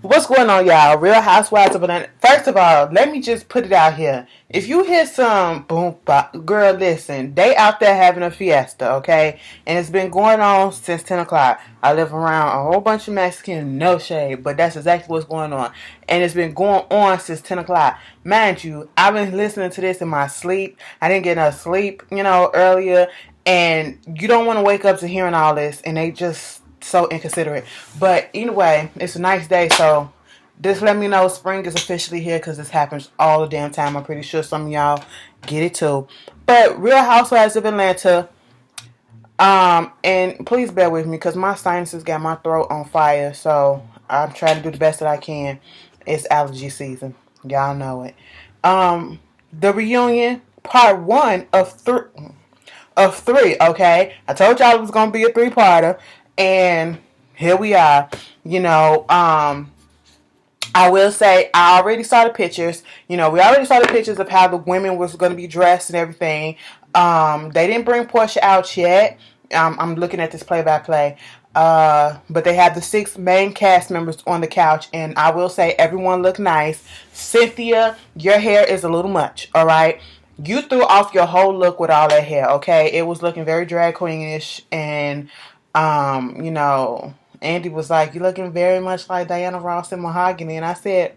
What's going on, y'all? Real Housewives of Atlanta. First of all, let me just put it out here. If you hear some boom bop, girl, listen, they out there having a fiesta, okay? And it's been going on since 10 o'clock. I live around a whole bunch of Mexicans, no shade, but that's exactly what's going on. And it's been going on since 10 o'clock. Mind you, I've been listening to this in my sleep. I didn't get enough sleep, earlier. And you don't want to wake up to hearing all this, and they just so inconsiderate. But anyway, it's a nice day, so just let me know spring is officially here because this happens all the damn time. I'm pretty sure some of y'all get it too. But Real Housewives of Atlanta, and please bear with me because my sinuses got my throat on fire, so I'm trying to do the best that I can. It's allergy season, y'all know it. The reunion, part one of three, okay? I told y'all it was gonna be a three-parter, and here we are. I will say I already saw the pictures. We already saw the pictures of how the women was gonna be dressed and everything. They didn't bring Portia out yet. I'm looking at this play-by-play. But they have the 6 main cast members on the couch, and I will say everyone looked nice. Cynthia, your hair is a little much, all right? You threw off your whole look with all that hair, okay? It was looking very drag queenish, and Andy was like, "You're looking very much like Diana Ross in Mahogany," and I said,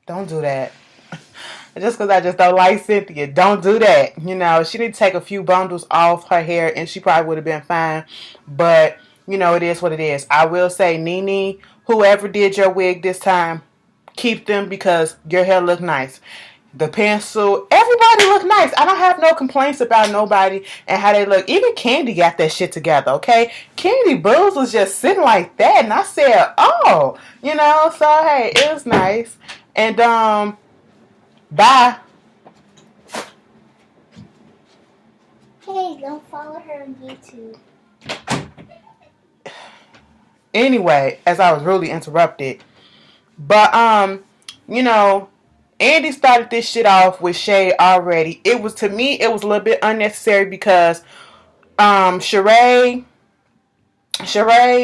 "Don't do that." Just because I just don't like Cynthia, don't do that. She did take a few bundles off her hair, and she probably would have been fine. But it is what it is. I will say, Nene, whoever did your wig this time, keep them because your hair looked nice. The pencil, everybody looked nice. I don't have no complaints about nobody and how they look. Even Candy got that shit together, okay? Candy Booze was just sitting like that, and I said, oh, so hey, it was nice. And bye. Hey, don't follow her on YouTube. Anyway, as I was really interrupted. But Andy started this shit off with shade already. To me, it was a little bit unnecessary because Sheree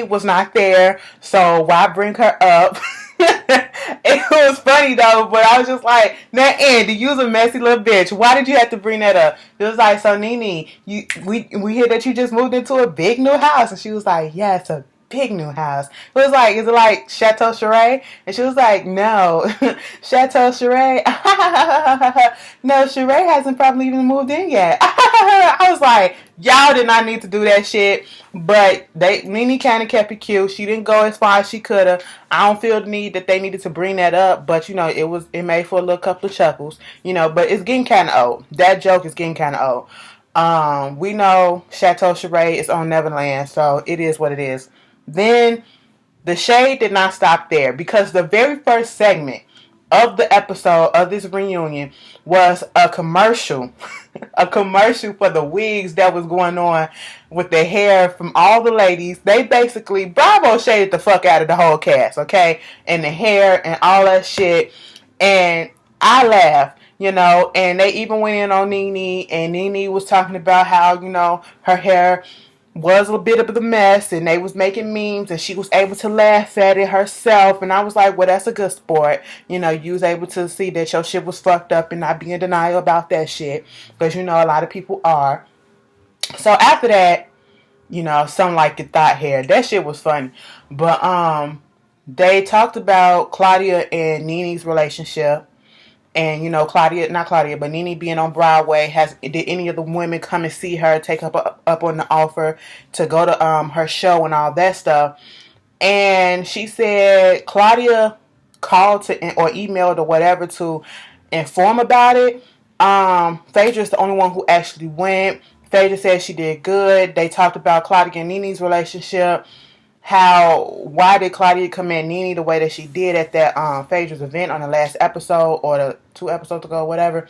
was not there, so why bring her up? It was funny though, but I was just like, "Now Andy, you's a messy little bitch. Why did you have to bring that up?" It was like, "So Nene, we hear that you just moved into a big new house," and she was like, "Yeah, it's a big new house." It was like, "Is it like Chateau Sheree?" And she was like, "No, Chateau Sheree." No, Sheree hasn't probably even moved in yet. I was like, y'all did not need to do that shit. But Nene kind of kept it cute. She didn't go as far as she could have. I don't feel the need that they needed to bring that up. But it made for a little couple of chuckles. But it's getting kind of old. That joke is getting kind of old. We know Chateau Sheree is on Neverland, so it is what it is. Then the shade did not stop there because the very first segment of the episode of this reunion was a commercial. A commercial for the wigs that was going on with the hair from all the ladies. They basically Bravo shaded the fuck out of the whole cast, okay? And the hair and all that shit. And I laughed, and they even went in on Nene, and Nene was talking about how, her hair was a bit of the mess, and they was making memes, and she was able to laugh at it herself, and I was like, well, that's a good sport. You was able to see that your shit was fucked up and not be in denial about that shit, because a lot of people are. So after that, some like it thought hair. That shit was funny. But they talked about Claudia and Nene's relationship. And not Claudia, but Nene being on Broadway, did any of the women come and see her, take up on the offer to go to her show and all that stuff? And she said Claudia called or emailed or whatever to inform about it. Phaedra's the only one who actually went. Phaedra said she did good. They talked about Claudia and Nene's relationship. Why did Claudia commend Nene the way that she did at that Phaedra's event on the last episode or the 2 episodes ago, whatever.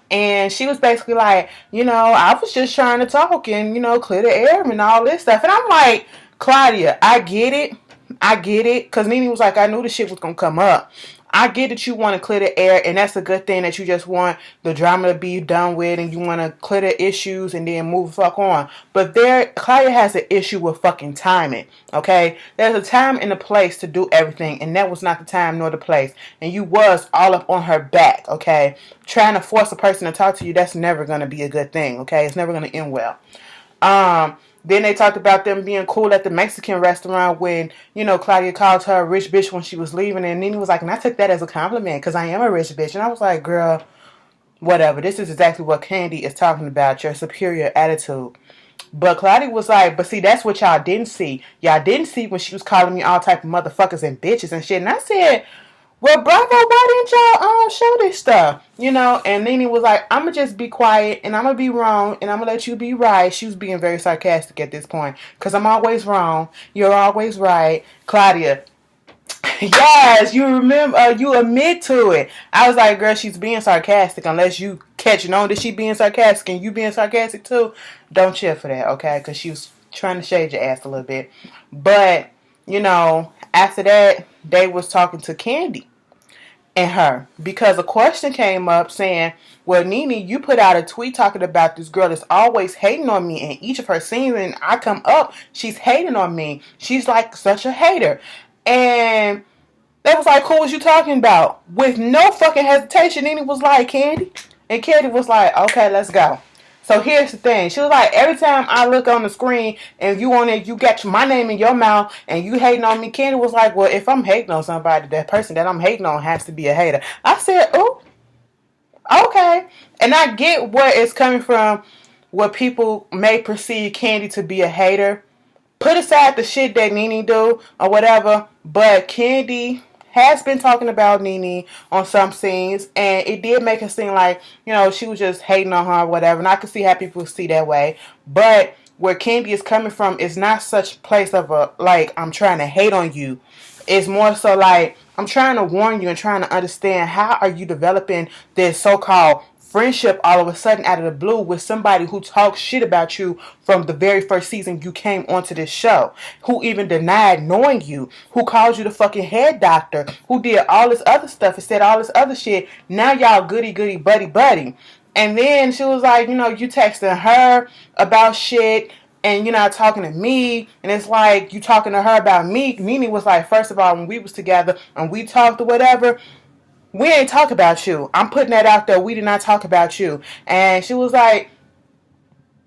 And she was basically like, I was just trying to talk and, clear the air and all this stuff. And I'm like, Claudia, I get it. Because Nene was like, I knew the shit was going to come up. I get that you want to clear the air, and that's a good thing that you just want the drama to be done with, and you want to clear the issues and then move the fuck on. But Claudia has an issue with fucking timing, okay? There's a time and a place to do everything, and that was not the time nor the place. And you was all up on her back, okay? Trying to force a person to talk to you, that's never going to be a good thing, okay? It's never going to end well. Then they talked about them being cool at the Mexican restaurant when, Claudia called her a rich bitch when she was leaving. And Nene was like, and I took that as a compliment because I am a rich bitch. And I was like, girl, whatever. This is exactly what Candy is talking about, your superior attitude. But Claudia was like, but see, that's what y'all didn't see. Y'all didn't see when she was calling me all type of motherfuckers and bitches and shit. And I said, well, Bravo, why didn't y'all show this stuff? And Nene was like, I'm going to just be quiet, and I'm going to be wrong, and I'm going to let you be right. She was being very sarcastic at this point, because I'm always wrong. You're always right. Claudia, yes, you remember, you admit to it. I was like, girl, she's being sarcastic, unless you catching on that she being sarcastic, and you being sarcastic too. Don't cheer for that, okay? Because she was trying to shade your ass a little bit. But, after that, they was talking to Candy and her, because a question came up saying, well, Nene, you put out a tweet talking about this girl that's always hating on me in each of her scenes, and I come up, she's hating on me. She's like such a hater. And they was like, who was you talking about? With no fucking hesitation, Nene was like, Candy. And Candy was like, okay, let's go. So here's the thing. She was like, every time I look on the screen and you on it, you got my name in your mouth and you hating on me. Candy was like, well, if I'm hating on somebody, that person that I'm hating on has to be a hater. I said, oh, okay. And I get where it's coming from, where people may perceive Candy to be a hater. Put aside the shit that Nene do or whatever, but Candy has been talking about Nene on some scenes, and it did make it seem like, she was just hating on her or whatever, and I can see how people see that way. But where Candy is coming from is not such a place of I'm trying to hate on you. It's more so like, I'm trying to warn you and trying to understand, how are you developing this so-called friendship all of a sudden out of the blue with somebody who talks shit about you from the very first season you came onto this show, who even denied knowing you, who called you the fucking head doctor, who did all this other stuff and said all this other shit. Now y'all goody buddy. And then she was like, you texting her about shit and you're not talking to me, and it's like you talking to her about me. Nene was like, first of all, when we was together and we talked or whatever, we ain't talk about you. I'm putting that out there. We did not talk about you. And she was like,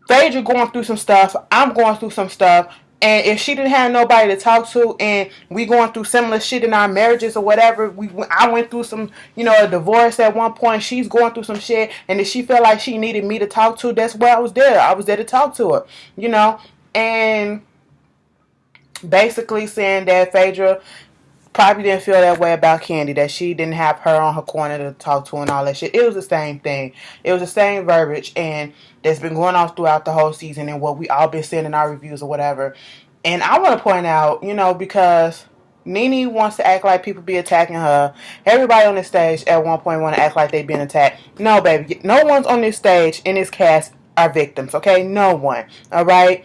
Phaedra going through some stuff. I'm going through some stuff. And if she didn't have nobody to talk to, and we going through similar shit in our marriages or whatever, I went through some, a divorce at one point. She's going through some shit. And if she felt like she needed me to talk to, that's why I was there. I was there to talk to her, And basically saying that Phaedra probably didn't feel that way about Candy, that she didn't have her on her corner to talk to and all that shit. It was the same thing. It was the same verbiage, and that's been going on throughout the whole season and what we all been seeing in our reviews or whatever. And I want to point out, because Nene wants to act like people be attacking her. Everybody on this stage at one point want to act like they been attacked. No, baby. No one's on this stage in this cast are victims, okay? No one. All right?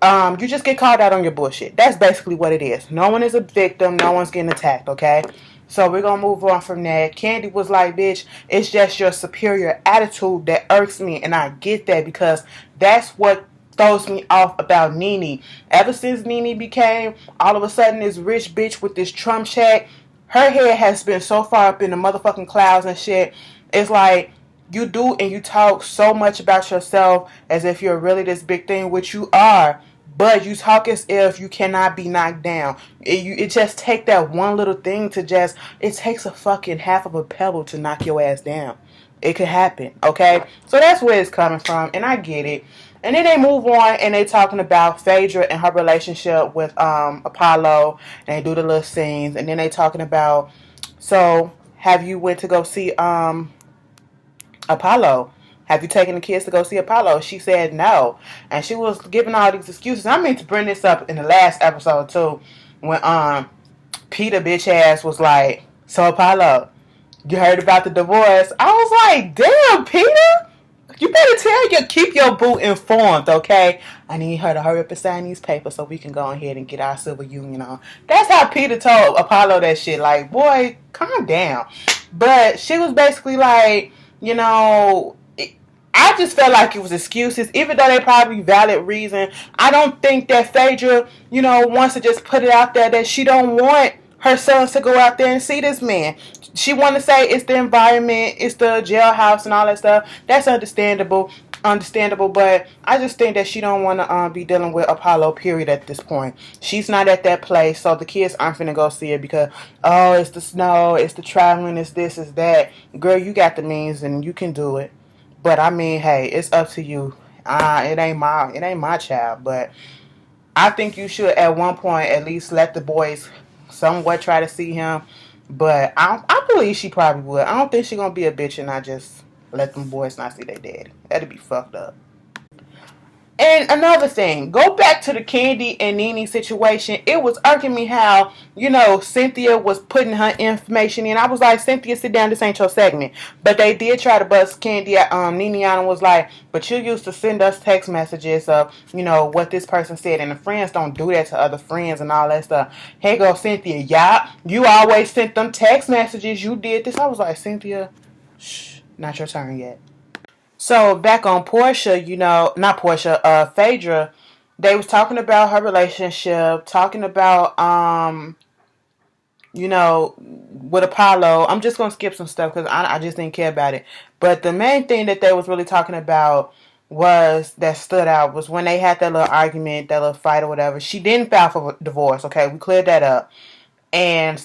You just get called out on your bullshit. That's basically what it is. No one is a victim. No one's getting attacked, okay? So we're going to move on from that. Candy was like, bitch, it's just your superior attitude that irks me. And I get that, because that's what throws me off about Nene. Ever since Nene became all of a sudden this rich bitch with this Trump check, her head has been so far up in the motherfucking clouds and shit. It's like, you do and you talk so much about yourself as if you're really this big thing, which you are. But you talk as if you cannot be knocked down. It just take that one little thing to just, it takes a fucking half of a pebble to knock your ass down. It could happen, okay? So that's where it's coming from, and I get it. And then they move on, and they talking about Phaedra and her relationship with Apollo, and they do the little scenes, and then they talking about, so have you went to go see Apollo? Have you taken the kids to go see Apollo? She said no. And she was giving all these excuses. I meant to bring this up in the last episode too. When Peter bitch ass was like, so Apollo, you heard about the divorce? I was like, damn, Peter? You better keep your boo informed, okay? I need her to hurry up and sign these papers so we can go ahead and get our civil union on. That's how Peter told Apollo that shit. Like, boy, calm down. But she was basically like, you know, I just felt like it was excuses, even though they probably valid reason. I don't think that Phaedra, wants to just put it out there that she don't want her sons to go out there and see this man. She want to say it's the environment, it's the jailhouse and all that stuff. That's understandable, but I just think that she don't want to be dealing with Apollo, period, at this point. She's not at that place, so the kids aren't finna go see it because, oh, it's the snow, it's the traveling, it's this, it's that. Girl, you got the means and you can do it. But I mean, hey, it's up to you. It ain't my child, but I think you should at one point at least let the boys somewhat try to see him. But I believe she probably would. I don't think she gonna be a bitch and not just let them boys not see their daddy. That'd be fucked up. And another thing, go back to the Candy and Nene situation. It was irking me how, Cynthia was putting her information in. I was like, Cynthia, sit down, this ain't your segment. But they did try to bust Candy. Nene out and was like, but you used to send us text messages of, what this person said. And the friends don't do that to other friends and all that stuff. Hey, go, Cynthia. Yeah, you always sent them text messages. You did this. I was like, Cynthia, shh, not your turn yet. So back on Portia, not Portia, Phaedra, they was talking about her relationship, talking about, with Apollo. I'm just gonna skip some stuff because I just didn't care about it. But the main thing that they was really talking about that stood out was when they had that little argument, that little fight or whatever. She didn't file for divorce. Okay, we cleared that up. And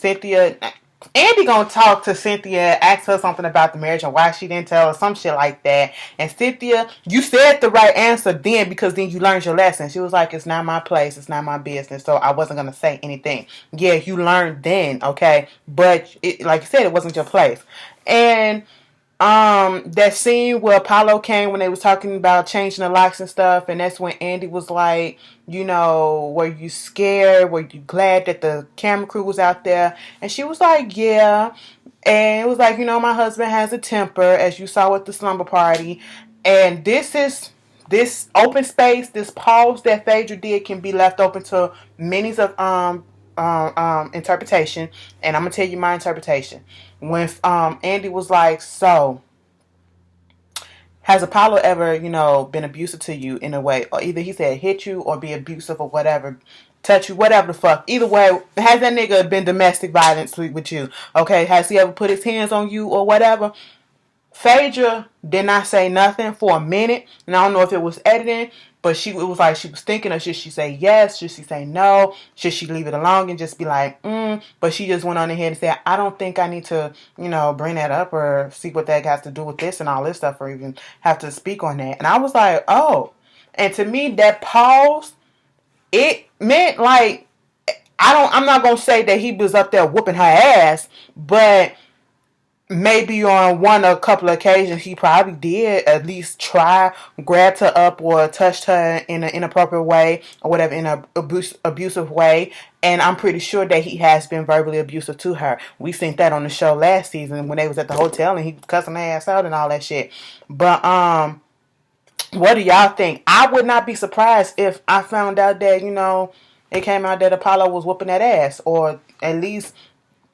Andy gonna talk to Cynthia, ask her something about the marriage and why she didn't tell her, some shit like that. And Cynthia, you said the right answer then because then you learned your lesson. She was like, it's not my place, it's not my business, so I wasn't gonna say anything. Yeah, you learned then, okay? But like you said, it wasn't your place. And that scene where Apollo came when they was talking about changing the locks and stuff, and that's when Andy was like, were you scared? Were you glad that the camera crew was out there? And she was like, yeah. And it was like, my husband has a temper, as you saw with the slumber party. And this open space, this pause that Phaedra did can be left open to many of interpretation. And I'm gonna tell you my interpretation. When Andy was like, so has Apollo ever, been abusive to you in a way? Or either he said hit you or be abusive or whatever, touch you, whatever the fuck. Either way, has that nigga been domestic violence with you? Okay, has he ever put his hands on you or whatever? Phaedra did not say nothing for a minute, and I don't know if it was editing, but it was like she was thinking of should she say yes, should she say no, should she leave it alone and just be like, but she just went on ahead and said, I don't think I need to, bring that up or see what that has to do with this and all this stuff or even have to speak on that. And I was like, oh. And to me, that pause, it meant like, I'm not going to say that he was up there whooping her ass, but maybe on a couple of occasions he probably did at least try, grabbed her up or touched her in an inappropriate way or whatever, in an abusive way. And I'm pretty sure that he has been verbally abusive to her. We seen that on the show last season when they was at the hotel and he was cussing her ass out and all that shit. But what do y'all think? I would not be surprised if I found out that, it came out that Apollo was whooping that ass, or at least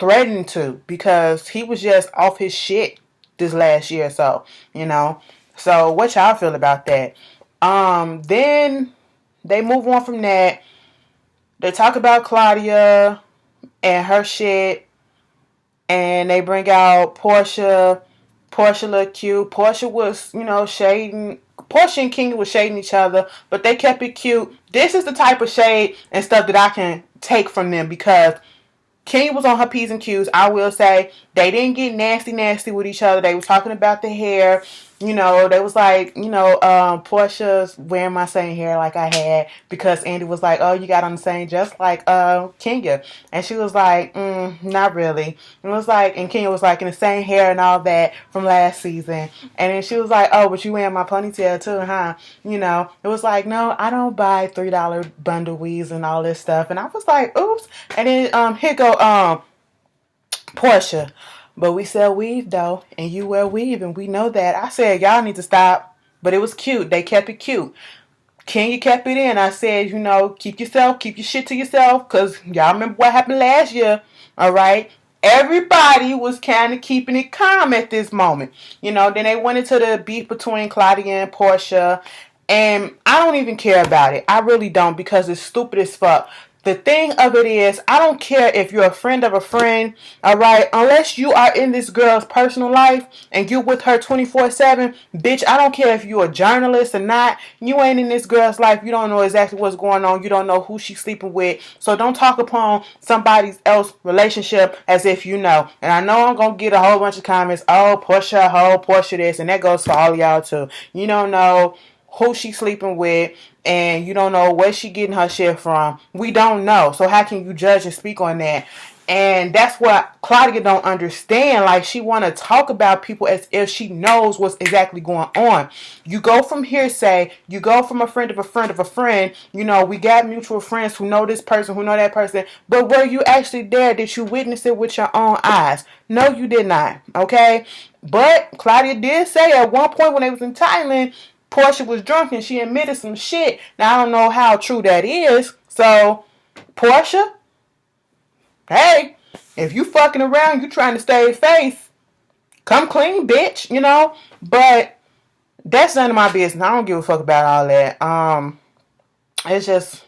threatening to, because he was just off his shit this last year or so, So what y'all feel about that? Then they move on from that. They talk about Claudia and her shit, and they bring out Portia. Portia looked cute. Portia was, shading. Portia and King was shading each other, but they kept it cute. This is the type of shade and stuff that I can take from them, because King was on her P's and Q's. I will say they didn't get nasty with each other. They were talking about the hair. They was like, Portia's wearing my same hair like I had, because Andy was like, oh, you got on the same just like Kenya. And she was like, not really. And it was like, and Kenya was like, in the same hair and all that from last season. And then she was like, oh, but you wearing my ponytail too, huh? It was like, no, I don't buy $3 bundle weaves and all this stuff. And I was like, oops. And then here go Portia. But we sell weave though, and you wear weave, and we know that. I said, y'all need to stop. But it was cute. They kept it cute. Kenya kept it in. I said, keep your shit to yourself, because y'all remember what happened last year, all right? Everybody was kind of keeping it calm at this moment. Then they went into the beef between Claudia and Portia, and I don't even care about it. I really don't, because it's stupid as fuck. The thing of it is, I don't care if you're a friend of a friend, all right? Unless you are in this girl's personal life and you're with her 24/7, bitch, I don't care if you're a journalist or not. You ain't in this girl's life. You don't know exactly what's going on. You don't know who she's sleeping with. So don't talk upon somebody else's relationship as if you know. And I know I'm going to get a whole bunch of comments. Oh, Portia, Portia this. And that goes for all y'all too. You don't know who she's sleeping with, and you don't know where she getting her shit from. We don't know. So how can you judge and speak on that? And that's what Claudia don't understand. Like, she want to talk about people as if she knows what's exactly going on. You go from hearsay. You go from a friend of a friend of a friend. We got mutual friends who know this person, who know that person. But were you actually there? Did you witness it with your own eyes? No, you did not. Okay? But Claudia did say at one point when they was in Thailand, Portia was drunk and she admitted some shit. Now, I don't know how true that is. So, Portia, hey, if you fucking around, you trying to stay faith, come clean, bitch, But that's none of my business. I don't give a fuck about all that. It's just,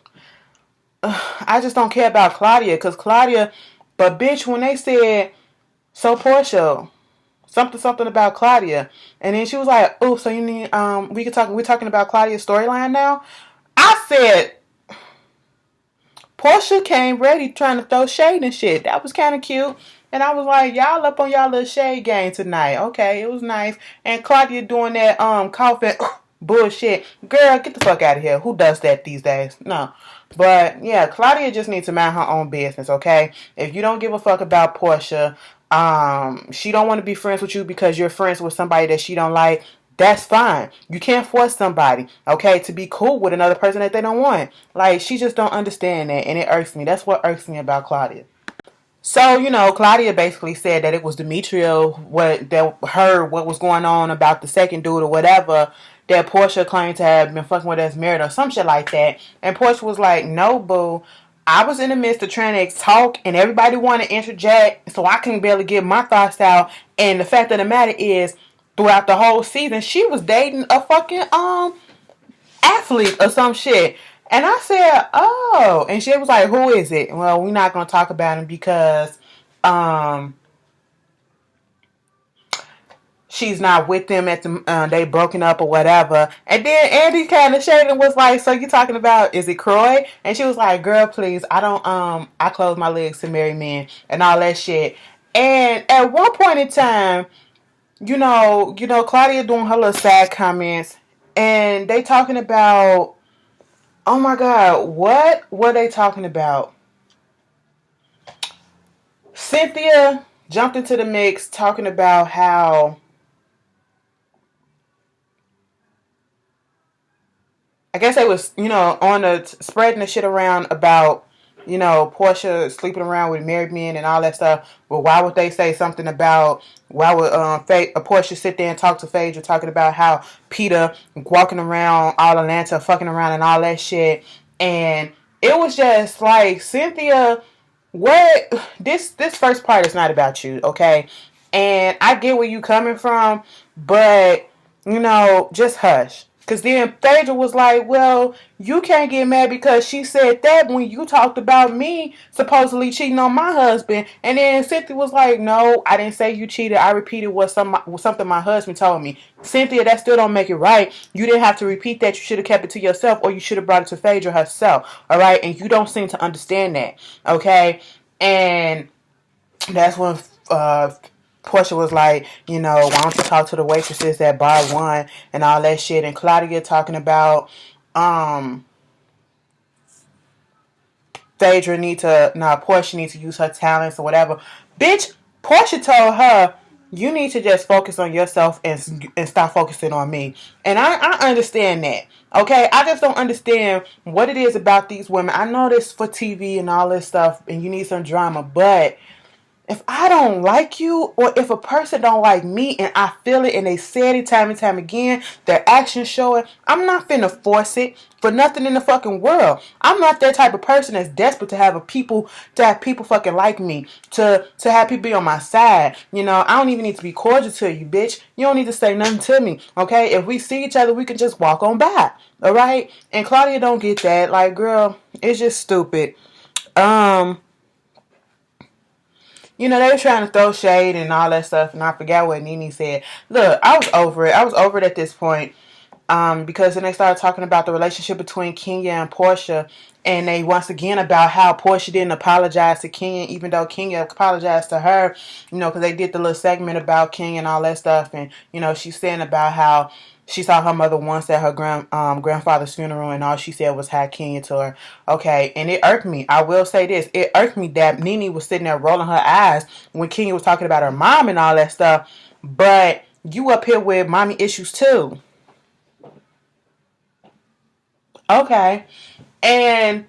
I just don't care about Claudia. Because Claudia, but bitch, when they said, so Portia, something about Claudia, and then she was like, "Oh, so you need we're talking about Claudia's storyline now." I said, Portia came ready trying to throw shade and shit. That was kind of cute, and I was like, y'all up on y'all little shade game tonight. Okay, it was nice. And Claudia doing that coughing bullshit. Girl, get the fuck out of here. Who does that these days? No. But yeah, Claudia just needs to mind her own business, okay? If you don't give a fuck about Portia, she don't want to be friends with you because you're friends with somebody that she don't like, that's fine. You can't force somebody, okay, to be cool with another person that they don't want. Like, she just don't understand that, and it irks me. That's what irks me about Claudia. So, Claudia basically said that it was Demetria that heard what was going on about the second dude or whatever, that Portia claimed to have been fucking with as married or some shit like that. And Portia was like, no, boo. I was in the midst of trying to talk and everybody wanted to interject, so I couldn't barely get my thoughts out. And the fact of the matter is, throughout the whole season, she was dating a fucking athlete or some shit. And I said, oh. And she was like, who is it? Well, we're not going to talk about him because she's not with them at the they broken up or whatever. And then Andy kind of shaded and was like, so you talking about, is it Croy? And she was like, girl, please, I close my legs to marry men and all that shit. And at one point in time, Claudia doing her little sad comments, and they talking about, oh my God, what were they talking about? Cynthia jumped into the mix talking about how, I guess they was, on the spreading the shit around about, Portia sleeping around with married men and all that stuff. Well, why would they say something about, why would Portia sit there and talk to Phaedra talking about how Peter walking around all Atlanta, fucking around and all that shit. And it was just like, Cynthia, this first part is not about you, okay? And I get where you coming from, but, just hush. Because then Phaedra was like, well, you can't get mad because she said that when you talked about me supposedly cheating on my husband. And then Cynthia was like, no, I didn't say you cheated. I repeated something my husband told me. Cynthia, that still don't make it right. You didn't have to repeat that. You should have kept it to yourself, or you should have brought it to Phaedra herself. All right? And you don't seem to understand that. Okay? And that's when Portia was like, why don't you talk to the waitresses at bar one and all that shit. And Claudia talking about Portia need to use her talents or whatever. Bitch, Portia told her, you need to just focus on yourself and stop focusing on me. And I understand that. Okay, I just don't understand what it is about these women. I know this for TV and all this stuff, and you need some drama, but if I don't like you, or if a person don't like me and I feel it and they said it time and time again, their actions show it, I'm not finna force it for nothing in the fucking world. I'm not that type of person that's desperate to have people fucking like me, to have people be on my side. You know, I don't even need to be cordial to you, bitch. You don't need to say nothing to me, okay? If we see each other, we can just walk on by, all right? And Claudia don't get that. Like, girl, it's just stupid. You know, they were trying to throw shade and all that stuff, and I forgot what Nene said. Look, I was over it. I was over it at this point. Because then they started talking about the relationship between Kenya and Portia, and they once again about how Portia didn't apologize to Kenya, even though Kenya apologized to her. You know, because they did the little segment about Kenya and all that stuff, and you know, she's saying about how she saw her mother once at her grandfather's funeral, and all she said was hi Kenya to her. Okay, and it irked me. I will say this: it irked me that Nene was sitting there rolling her eyes when Kenya was talking about her mom and all that stuff. But you up here with mommy issues too. Okay. And,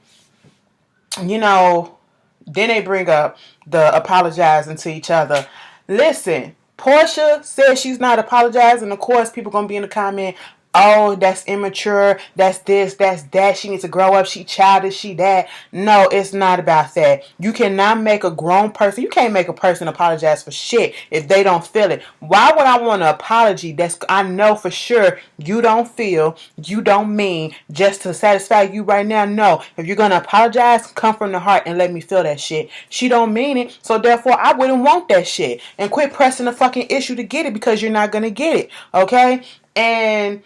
you know, then they bring up the apologizing to each other. Listen, Portia says she's not apologizing. Of course, people going to be in the comment, oh, that's immature. That's this, that's that. She needs to grow up. She childish. She that. No, it's not about that. You cannot make a grown person. You can't make a person apologize for shit if they don't feel it. Why would I want an apology that's I know for sure you don't feel, you don't mean, just to satisfy you right now? No. If you're going to apologize, come from the heart and let me feel that shit. She don't mean it. So therefore, I wouldn't want that shit. And quit pressing the fucking issue to get it, because you're not going to get it. Okay? And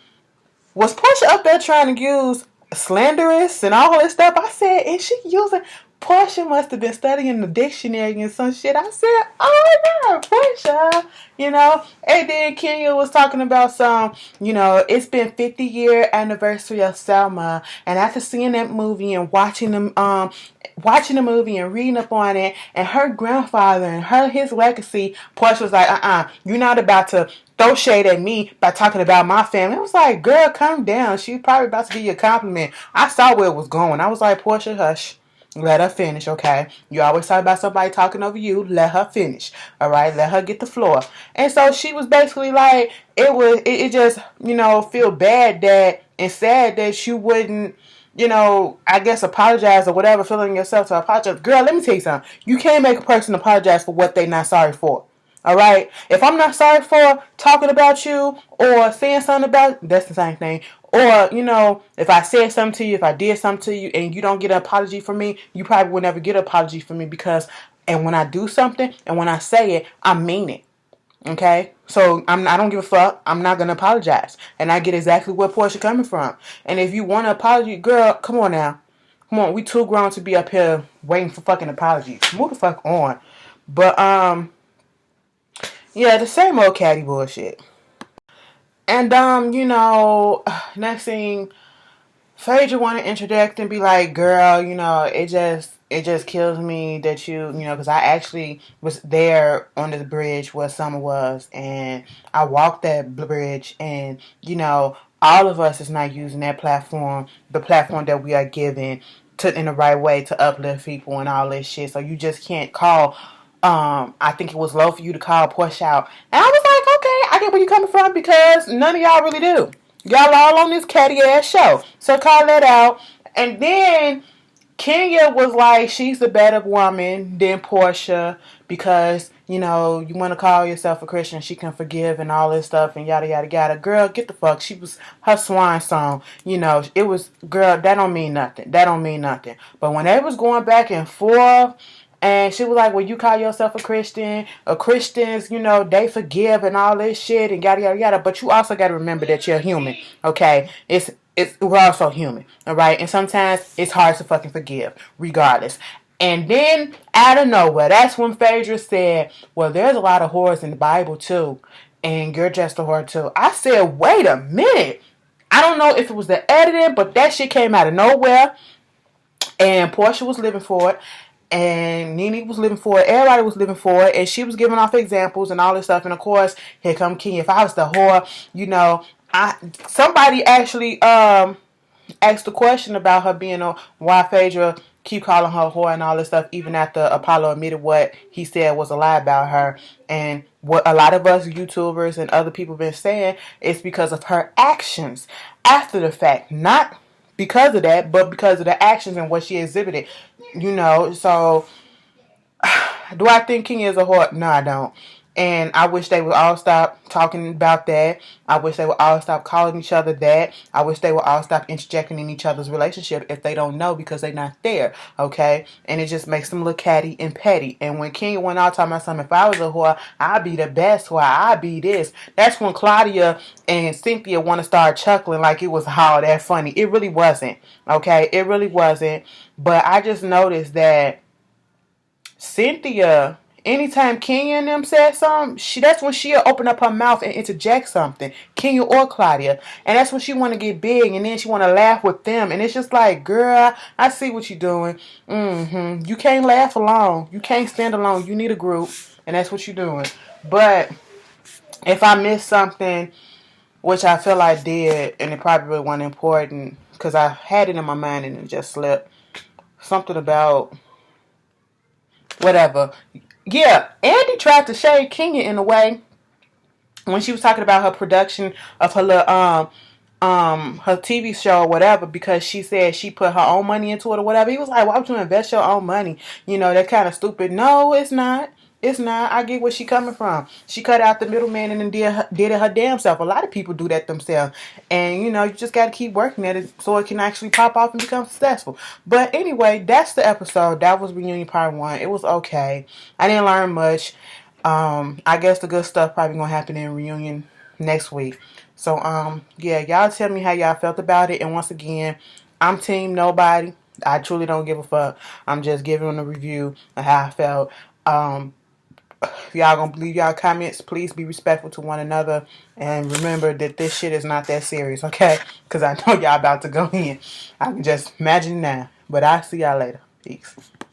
was Portia up there trying to use slanderous and all this stuff? I said, is she using... Portia must have been studying the dictionary and some shit. I said, oh no, Portia. You know, and then Kenya was talking about some, you know, it's been 50-year anniversary of Selma, and after seeing that movie and watching the movie and reading up on it, and her grandfather and his legacy, Portia was like, you're not about to throw shade at me by talking about my family. I was like, girl, calm down. She was probably about to give you a compliment. I saw where it was going. I was like, Portia, hush. Let her finish, okay? You always talk about somebody talking over you. Let her finish, all right? Let her get the floor. And so she was basically like, it just, you know, feel bad that and sad that you wouldn't, you know, I guess apologize or whatever, feeling yourself to apologize. Girl, let me tell you something. You can't make a person apologize for what they're not sorry for. All right. If I'm not sorry for talking about you or saying something about, that's the same thing. Or, you know, if I said something to you, if I did something to you and you don't get an apology from me, you probably will never get an apology from me, because, and when I do something and when I say it, I mean it. Okay? So I don't give a fuck. I'm not going to apologize. And I get exactly where Portia coming from. And if you want an apology, girl, come on now. Come on. We too grown to be up here waiting for fucking apologies. Move the fuck on. But, yeah, the same old catty bullshit. And you know, next thing, Phaedra want to interject and be like, "Girl, you know, it just kills me that you know, because I actually was there on the bridge where Summer was, and I walked that bridge, and you know, all of us is not using that platform, the platform that we are given to in the right way to uplift people and all this shit. So you just can't call." I think it was low for you to call Portia out. And I was like, okay, I get where you're coming from, because none of y'all really do. Y'all all on this catty ass show. So call that out. And then Kenya was like, she's the better woman than Portia, because, you know, you want to call yourself a Christian, she can forgive and all this stuff and yada yada yada. Girl, get the fuck. She was her swan song. You know, it was, girl, that don't mean nothing. That don't mean nothing. But when they was going back and forth, and she was like, well, you call yourself a Christian. Christians, you know, they forgive and all this shit and yada, yada, yada. But you also got to remember that you're human, okay? We're also human, all right? And sometimes it's hard to fucking forgive, regardless. And then, out of nowhere, that's when Phaedra said, well, there's a lot of whores in the Bible, too. And you're just a whore, too. I said, wait a minute. I don't know if it was the editing, but that shit came out of nowhere. And Portia was living for it. And Nene was living for it. Everybody was living for it. And she was giving off examples and all this stuff. And of course, here come Kenya. If I was the whore, you know, somebody actually asked a question about her being a why Phaedra keep calling her a whore and all this stuff, even after Apollo admitted what he said was a lie about her. And what a lot of us YouTubers and other people been saying is because of her actions after the fact, not because of that, but because of the actions and what she exhibited. So do I think Kenya is a whore? No, I don't. And I wish they would all stop talking about that. I wish they would all stop calling each other that. I wish they would all stop interjecting in each other's relationship if they don't know because they're not there. Okay? And it just makes them look catty and petty. And when Kenya went out talking about something, if I was a whore, I'd be the best whore. I'd be this. That's when Claudia and Cynthia want to start chuckling like it was all that funny. It really wasn't. Okay? It really wasn't. But I just noticed that Cynthia, anytime Kenya and them said something, that's when she'll open up her mouth and interject something. Kenya or Claudia. And that's when she want to get big and then she want to laugh with them. And it's just like, girl, I see what you're doing. You can't laugh alone. You can't stand alone. You need a group. And that's what you're doing. But if I missed something, which I feel I did, and it probably really wasn't important, because I had it in my mind and it just slipped. Something about whatever. Yeah, Andy tried to shade Kenya in a way when she was talking about her production of her little her TV show or whatever, because she said she put her own money into it or whatever. He was like, why would you invest your own money? That kind of stupid. No, it's not. It's not. I get where she coming from. She cut out the middleman and then did it her damn self. A lot of people do that themselves. And, you just got to keep working at it so it can actually pop off and become successful. But anyway, that's the episode. That was Reunion Part 1. It was okay. I didn't learn much. I guess the good stuff probably going to happen in Reunion next week. So, yeah, y'all tell me how y'all felt about it. And once again, I'm team nobody. I truly don't give a fuck. I'm just giving a review of how I felt. If y'all gonna leave y'all comments, please be respectful to one another. And remember that this shit is not that serious, okay? Because I know y'all about to go in. I can just imagine now. But I'll see y'all later. Peace.